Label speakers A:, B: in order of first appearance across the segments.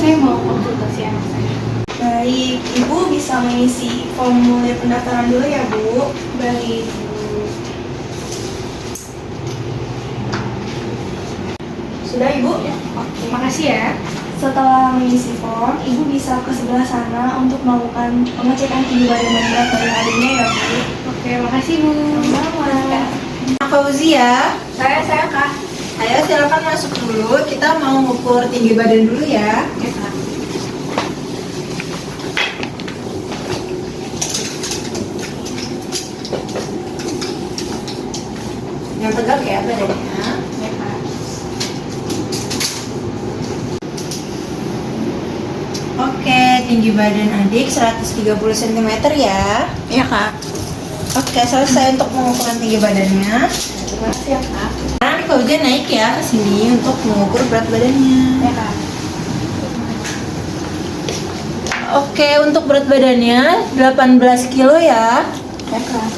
A: saya mau konsultasi anak saya.
B: Baik, Ibu bisa mengisi formulir pendaftaran dulu ya, Bu.
A: Baik, Bu.
B: Sudah, Ibu?
A: Oke, makasih ya.
B: Setelah mengisi form, Ibu bisa ke sebelah sana untuk melakukan pengecekan tinggi badan dan berat badan adiknya ya, Bu.
A: Oke, makasih Bu.
B: Sama-sama.
C: Fauzia,
A: Saya Kak.
C: ayo silakan masuk dulu. Kita mau ngukur tinggi badan dulu ya.
A: Ya Kak.
C: Yang tegak ya badannya.
A: Ya Kak.
C: Oke, tinggi badan adik 130 cm ya.
A: Ya Kak.
C: Oke, selesai untuk pengukuran tinggi badannya.
A: Terima kasih ya Kak.
C: Sekarang Fauzia naik ya ke sini untuk mengukur berat badannya.
A: Ya Kak.
C: Oke, untuk berat badannya 18 kilo ya.
A: Ya Kak.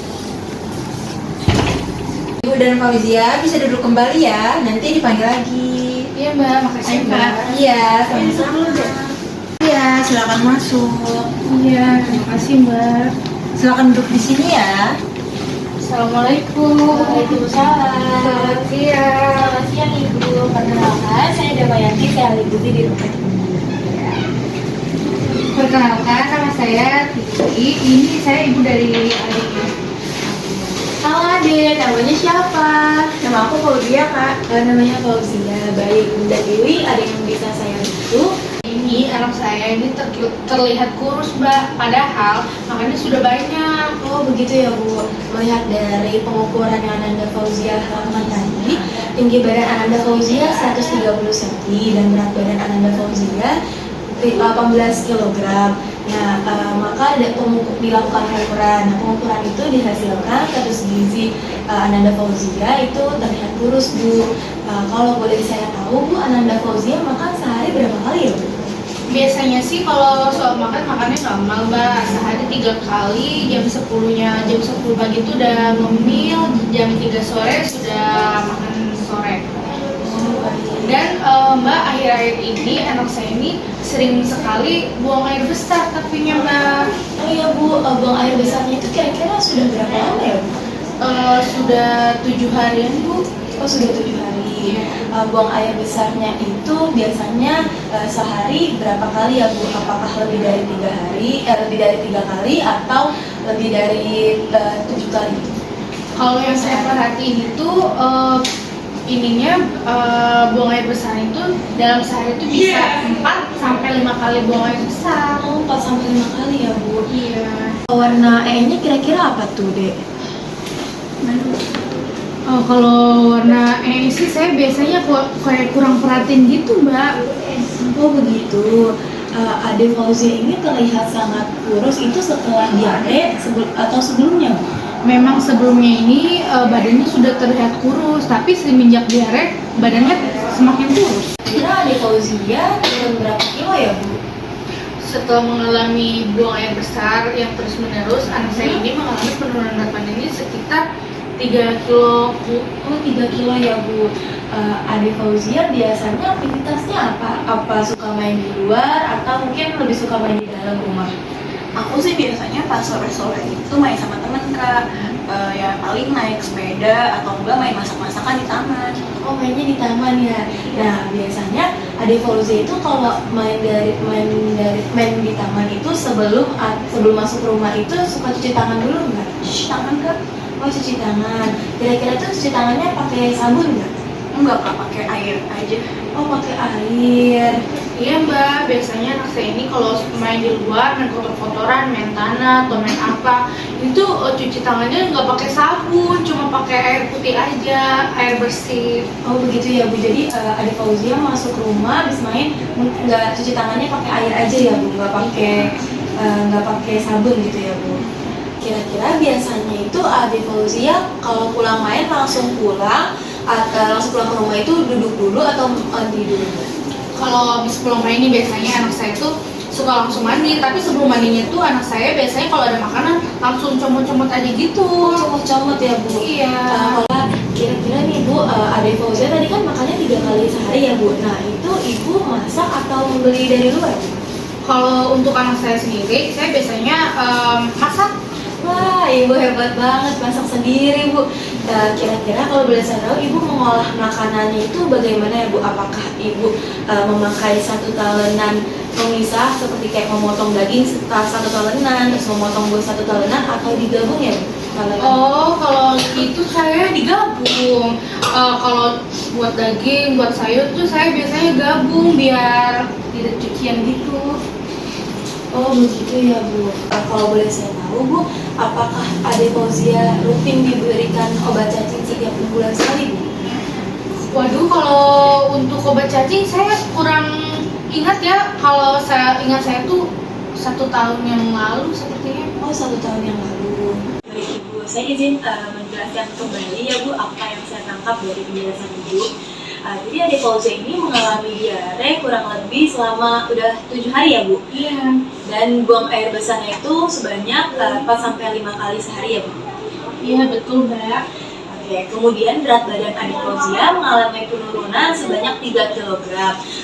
C: Ibu dan Fauzia bisa duduk kembali ya. Nanti dipanggil lagi.
A: Iya Mbak, makasih Mbak.
C: Iya, sama-sama. Iya, silakan masuk.
A: Iya, terima kasih Mbak.
C: Silakan duduk di sini ya.
A: Assalamualaikum.
B: Waalaikumsalam.
A: Selamat siang.
B: Selamat siang, Ibu. Perkenalkan, saya Damayanti, saya ahli gizi di rumah.
A: Perkenalkan, nama saya Titi. Ini saya ibu dari adiknya.
B: Halo Ade, namanya siapa? Nama aku Fauzia, Kak. Namanya Fauzia. Baik, Bunda Dewi, ada yang bisa saya bantu?
A: Ini anak saya ini terlihat kurus Mbak, padahal makannya sudah banyak.
B: Oh begitu ya Bu. Melihat dari pengukuran yang Ananda Fauzia lakukan tadi, tinggi badan Ananda Fauzia 130 cm dan berat badan Ananda Fauzia 18 kg. Nah, maka ada dilakukan pengukuran. Nah, pengukuran itu dihasilkan status gizi Ananda Fauzia itu terlihat kurus Bu. Kalau boleh saya tahu Bu, Ananda Fauzia makan sehari berapa kali ya Bu?
A: Biasanya sih kalau soal makannya normal Mbak, sehari 3 kali, jam 10 pagi itu udah ngemil, jam 3 sore sudah makan sore. Dan Mbak, akhir-akhir ini anak saya ini sering sekali buang air besar tapinya Mbak.
B: Oh iya Bu, buang air besarnya itu kira-kira sudah berapa lama ya Bu?
A: Sudah 7 harian Bu.
B: Oh sudah 7 hari. Buang air besarnya itu biasanya sehari berapa kali ya Bu? Apakah lebih dari 3 hari, lebih dari 3 kali atau lebih dari 7 kali?
A: Kalau yang saya perhatiin itu buang air besar itu dalam sehari itu bisa 4 sampai 5 kali buang air besar.
B: Oh 4 sampai 5 kali ya Bu.
A: Iya.
B: Warna E-nya kira-kira apa tuh Dek?
A: Oh, kalau warna sih saya biasanya kayak kurang perhatiin gitu Mbak.
B: Oh begitu. Ade Fauzia ini terlihat sangat kurus itu setelah diare atau sebelumnya Bu?
A: Memang sebelumnya ini badannya sudah terlihat kurus, tapi semenjak diare badannya semakin kurus.
B: Kira Ade Fauzia turun berapa kilo ya Bu?
A: Setelah mengalami buang air besar yang terus menerus, anak saya ini mengalami penurunan berat badannya sekitar 3 kilo.
B: Oh 3 kilo ya Bu. Ade Fauzia biasanya aktivitasnya apa? Apa suka main di luar atau mungkin lebih suka main di dalam rumah?
D: Aku sih biasanya pas sore-sore itu main sama temen Kak, ya paling naik sepeda atau enggak main masak-masakan di taman.
B: Oh mainnya di taman ya. Nah biasanya Ade Fauzia itu kalau main di taman itu sebelum masuk rumah itu suka cuci tangan dulu nggak?
D: Cuci tangan Kak?
B: Oh cuci tangan. Kira-kira tuh cuci tangannya pakai sabun nggak?
D: Enggak Kak, pakai air aja.
B: Oh pakai air.
A: Iya Mbak, biasanya anak saya ini kalau main di luar, main kotor-kotoran, main tanah atau main apa, itu cuci tangannya nggak pakai sabun, cuma pakai air putih aja, air bersih.
B: Oh begitu ya Bu. Jadi Ade Fauzia masuk rumah habis main nggak cuci tangannya pakai air aja ya Bu, nggak pakai sabun gitu ya Bu. Kira-kira biasanya itu Ade Fauzia kalau pulang main langsung pulang ke rumah itu duduk dulu atau mandi dulu?
A: Kalau habis pulang main ini biasanya anak saya tuh suka langsung mandi, tapi sebelum mandinya tuh anak saya biasanya kalau ada makanan langsung comot-comot aja gitu.
B: Comot-comot ya Bu.
A: Iya.
B: Kalau kira-kira nih Bu, Ade Fauzia tadi kan makannya 3 kali sehari ya Bu. Nah itu Ibu masak atau membeli dari luar Bu?
A: Kalau untuk anak saya sendiri, saya biasanya masak.
B: Wah, Ibu hebat banget masak sendiri Bu. Kira-kira kalau boleh saya tahu Ibu mengolah makanannya itu bagaimana ya Bu? Apakah Ibu memakai satu talenan pemisah seperti kayak memotong daging satu talenan, terus memotong buah satu talenan, atau digabung ya Bu? Talenan?
A: Oh, kalau itu saya digabung. Kalau buat daging, buat sayur tuh saya biasanya gabung biar tidak cucian gitu.
B: Oh begitu ya Bu. Kalau boleh saya tahu Bu, apakah Ade Fauzia rutin diberikan obat cacing setiap 6 bulan sekali Bu?
A: Waduh, kalau untuk obat cacing saya kurang ingat ya. Kalau saya ingat saya tuh 1 tahun yang lalu sepertinya.
B: Oh 1 tahun yang lalu. Baik Ibu, saya izin menjelaskan kembali ya Bu apa yang saya tangkap dari penjelasan Ibu. Jadi Ade Fauzia ini mengalami diare kurang lebih selama udah 7 hari ya Bu.
A: Iya.
B: Dan buang air besarnya itu sebanyak 4-5 kali sehari ya Bu.
A: Iya betul Mbak.
B: Oke, kemudian berat badan Ade Fauzia mengalami penurunan sebanyak 3 kg.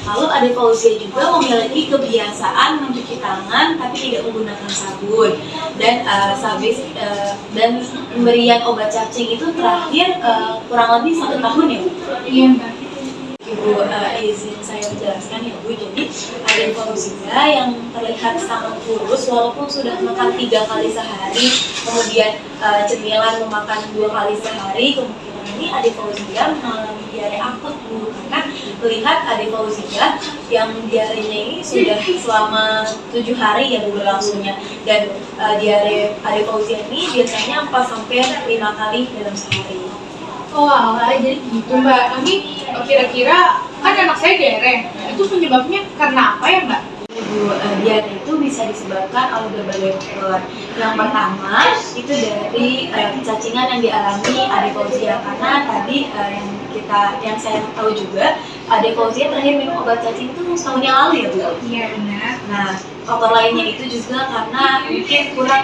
B: Lalu Ade Fauzia juga memiliki kebiasaan mencuci tangan tapi tidak menggunakan sabun. Dan dan pemberian obat cacing itu terakhir kurang lebih 1 tahun ya Bu.
A: Iya Mbak.
B: Ibu izin saya menjelaskan ya Bu, jadi Ade Fauzia yang terlihat sangat kurus walaupun sudah makan 3 kali sehari, kemudian cemilan memakan 2 kali sehari, kemungkinan ini Ade Fauzia mengalami diare akut Bu, karena melihat Ade Fauzia yang diarenya ini sudah selama 7 hari ya Bu berlangsungnya, dan diare Ade Fauzia ini biasanya 4-5 kali dalam sehari.
A: Oh alah, jadi gitu Mbak. Tapi kira-kira kan anak saya diare, itu penyebabnya karena apa ya Mbak?
B: Ibu, diare itu bisa disebabkan oleh berbagai faktor. Yang pertama itu dari cacingan yang dialami Ade Fauzia, karena tadi yang saya tahu juga Ade Fauzia terakhir minum obat cacing itu setahun yang lalu ya Bu.
A: Iya benar.
B: Nah, faktor lainnya itu juga karena mungkin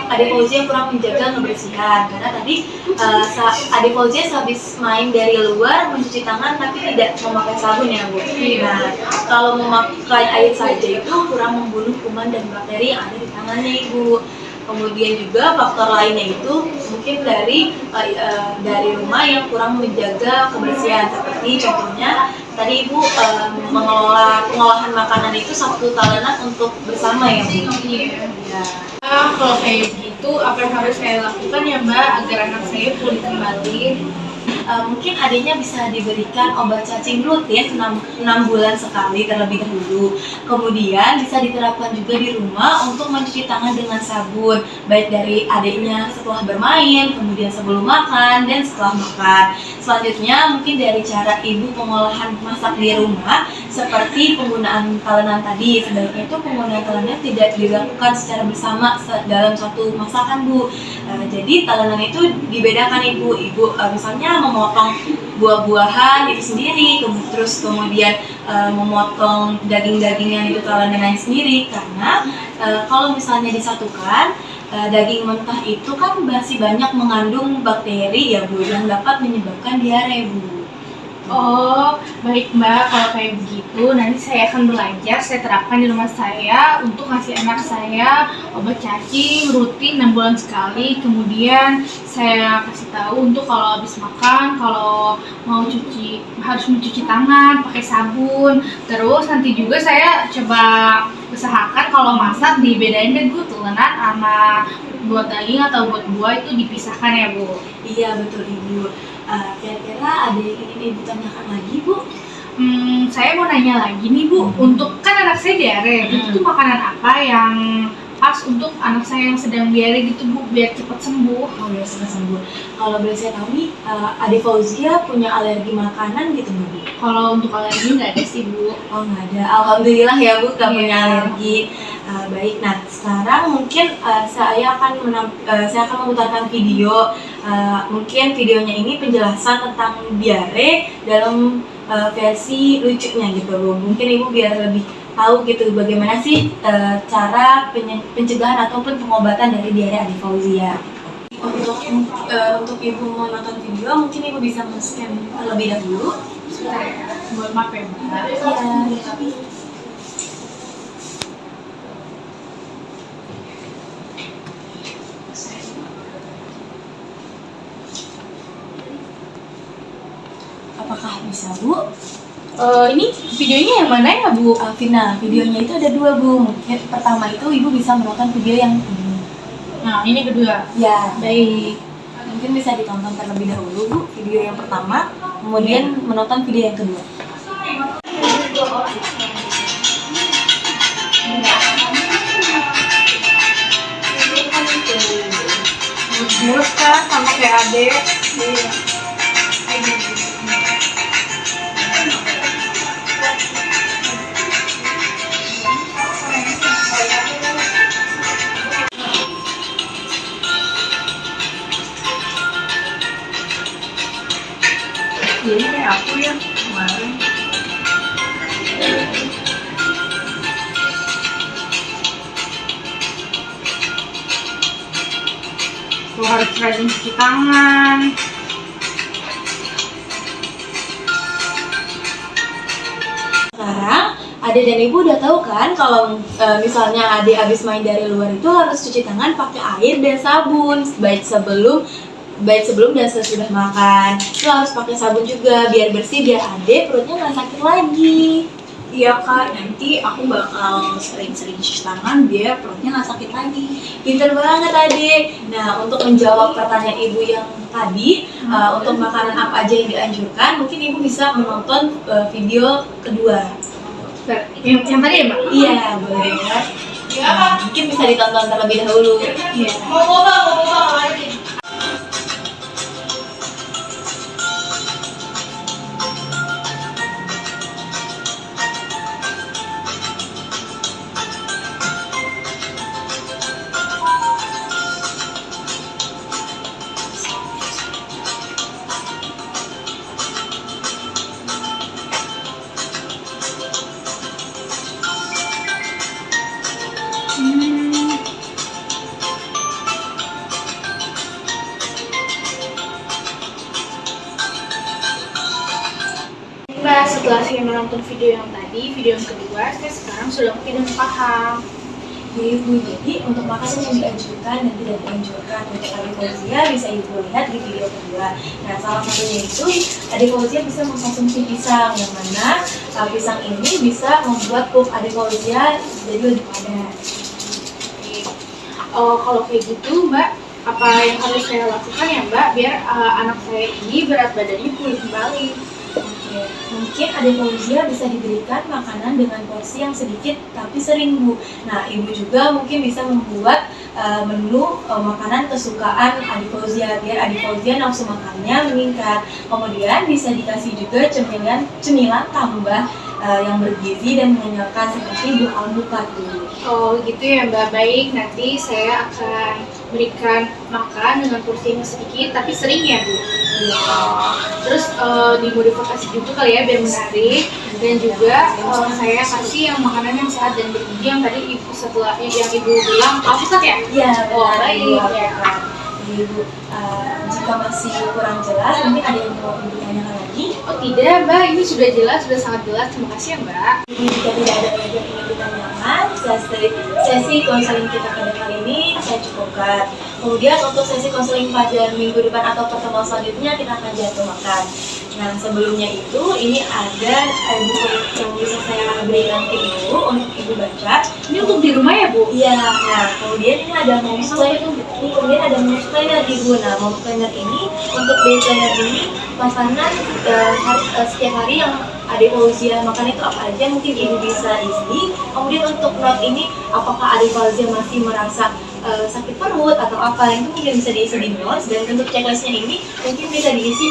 B: Ade Fauzia kurang menjaga kebersihan, karena tadi Ade Fauzia sehabis main dari luar mencuci tangan tapi tidak memakai sabun ya Bu. Nah, kalau memakai air saja itu kurang membunuh kuman dan bakteri yang ada di tangannya Ibu. Kemudian juga faktor lainnya itu mungkin dari rumah yang kurang menjaga kebersihan, seperti contohnya tadi Ibu mengelola pengolahan makanan itu 1 talenan untuk bersama ya Bu.
A: Iya.
B: Ya.
A: Kalau kayak gitu, apa yang harus saya lakukan ya Mbak agar anak saya pulih kembali?
B: Mungkin adanya bisa diberikan obat cacing rutin 6 bulan sekali terlebih dahulu. Kemudian bisa diterapkan juga di rumah untuk mencuci tangan dengan sabun, baik dari adiknya setelah bermain, kemudian sebelum makan, dan setelah makan. Selanjutnya mungkin dari cara ibu pengolahan masak di rumah, seperti penggunaan talenan tadi. Sebaiknya itu penggunaan talenan tidak dilakukan secara bersama dalam satu masakan Bu. Jadi talenan itu dibedakan ibu misalnya memotong buah-buahan itu sendiri, terus kemudian memotong daging-dagingan itu talenannya sendiri, karena kalau misalnya disatukan daging mentah itu kan masih banyak mengandung bakteri ya Bu, yang dapat menyebabkan diare Bu.
A: Oh, baik Mbak, kalau kayak begitu nanti saya akan belajar, saya terapkan di rumah saya untuk ngasih anak saya obat cacing rutin 6 bulan sekali. Kemudian saya kasih tahu untuk kalau habis makan, kalau mau harus mencuci tangan pakai sabun. Terus nanti juga saya coba usahakan kalau masak dibedain deh Bu, tulanan sama buat daging atau buat buah itu dipisahkan ya Bu.
B: Iya betul Ibu. Kira-kira ada yang ingin Ibu tanyakan lagi Bu?
A: Saya mau nanya lagi nih Bu, untuk kan anak saya diare, itu tuh makanan apa yang pas untuk anak saya yang sedang diare gitu Bu, biar cepat sembuh?
B: Oh biar cepat sembuh. Kalau boleh saya tahu nih, Ade Fauzia punya alergi makanan gitu nggak Bu?
A: Kalau untuk alergi nggak ada sih Bu.
B: Oh nggak ada, alhamdulillah ya Bu, nggak
A: Iya.
B: punya alergi. Baik, nah sekarang mungkin saya akan memutarkan video. Mungkin videonya ini penjelasan tentang diare dalam versi lucunya gitu Bu. Mungkin Ibu biar lebih tahu gitu bagaimana sih cara pencegahan ataupun pengobatan dari diare Ade Fauzia. Untuk ibu mau nonton video, mungkin ibu bisa men-scan terlebih dahulu.
A: Sebentar ya, mohon maaf ya Mbak.
B: Iya. Apakah bisa, Bu?
A: Ini videonya yang mana ya Bu?
B: Vina, videonya itu ada dua, Bu. Mungkin pertama itu ibu bisa menonton video yang ini.
A: Nah, ini kedua.
B: Ya,
A: Baik.
B: mungkin bisa ditonton terlebih dahulu, Bu, video yang pertama, kemudian menonton video yang kedua.
A: Mulus kan sama kayak adek. Jadi kayak aku ya kemarin. Tuh harus rajin cuci tangan.
B: Sekarang, Ade dan Ibu udah tahu kan kalau misalnya Ade habis main dari luar itu harus cuci tangan pakai air dan sabun baik sebelum dan sesudah makan. Itu harus pakai sabun juga biar bersih, biar Ade perutnya nggak sakit lagi.
D: Iya Kak, nanti aku bakal sering-sering cuci tangan biar perutnya nggak sakit lagi.
B: Pinter banget Ade. Nah, untuk menjawab pertanyaan Ibu yang tadi, untuk makanan apa aja yang dianjurkan, mungkin Ibu bisa menonton video kedua.
A: Yang tadi ya Mbak?
B: Iya, boleh banget. Mungkin bisa ditonton terlebih dahulu.
A: Iya. Mbak, setelah saya menonton video yang tadi, video yang kedua, saya sekarang sudah makin paham.
B: Ibu, jadi untuk makanan yang dianjurkan dan tidak dianjurkan untuk Adik Fauzia bisa Ibu lihat di video kedua. Nah, salah satunya itu Adik Fauzia bisa mengkonsumsi pisang, yang mana pisang ini bisa membuat pup Adik Fauzia jadi lebih padat.
A: Kalau kayak gitu Mbak, apa yang harus saya lakukan ya Mbak, biar anak saya ini berat badannya pulih kembali?
B: Oke, mungkin Adik Fauzia bisa diberikan makanan dengan porsi yang sedikit tapi sering, Bu. Nah, Ibu juga mungkin bisa membuat menu makanan kesukaan Adik Fauzia biar Adik Fauzia nafsu makannya meningkat. Kemudian bisa dikasih juga cemilan tambah yang bergizi dan mengenyangkan seperti buah alpukat, Bu.
A: Oh gitu ya Mbak, baik, nanti saya akan berikan makan dengan porsi yang sedikit tapi sering ya Bu. Terus dimodifikasi juga kali ya biar menarik, dan juga saya kasih yang makanan yang sehat dan bergizi yang tadi Ibu setelah yang Ibu bilang alpukat ya?
B: Iya,
A: Oh
B: benar,
A: baik
B: Ibu.
A: ya.
B: Ibu, jika masih kurang jelas, mungkin ada yang mau Ibu tanyakan lagi.
A: Oh tidak Mbak, ini sudah jelas, sudah sangat jelas. Terima kasih ya Mbak.
B: Jadi jika tidak ada lagi yang ingin ditanyakan, sesi konseling kita pada kali ini saya cukupkan. Kemudian untuk sesi konseling pada minggu depan atau pertemuan selanjutnya kita akan jadwalkan. Nah, sebelumnya itu ini ada buku yang bisa saya berikan ke Ibu untuk Ibu baca.
A: Ini untuk di rumah ya Bu?
B: Iya, nah kemudian ini ada mouse planner, Ibu. Nah, mouse planner ini untuk day planner ini makanan setiap hari yang Adik Fauzia makan itu apa aja mungkin Ibu bisa isi. Kemudian untuk note ini apakah Adik Fauzia masih merasa sakit perut atau apa, itu mungkin bisa diisi di notes. Dan untuk checklistnya ini mungkin bisa diisi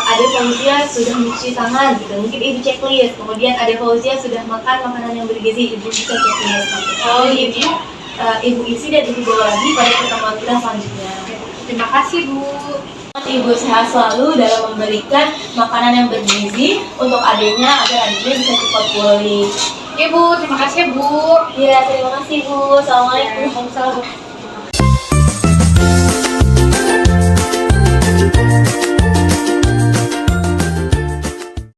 B: Adik Fauzia sudah mencuci tangan gitu, mungkin Ibu checklist. Kemudian Adik Fauzia sudah makan makanan yang bergizi, Ibu bisa checklist.
A: Oh,
B: jadi Ibu isi dan Ibu bawa lagi pada pertemuan kita selanjutnya.
A: Terima kasih Bu.
B: Ibu sehat selalu dalam memberikan makanan yang bergizi untuk adiknya agar adiknya bisa cepat pulih.
A: Oke Bu, terima kasih Bu.
B: Ya, terima kasih Bu. Assalamualaikum.
A: Waalaikumsalam.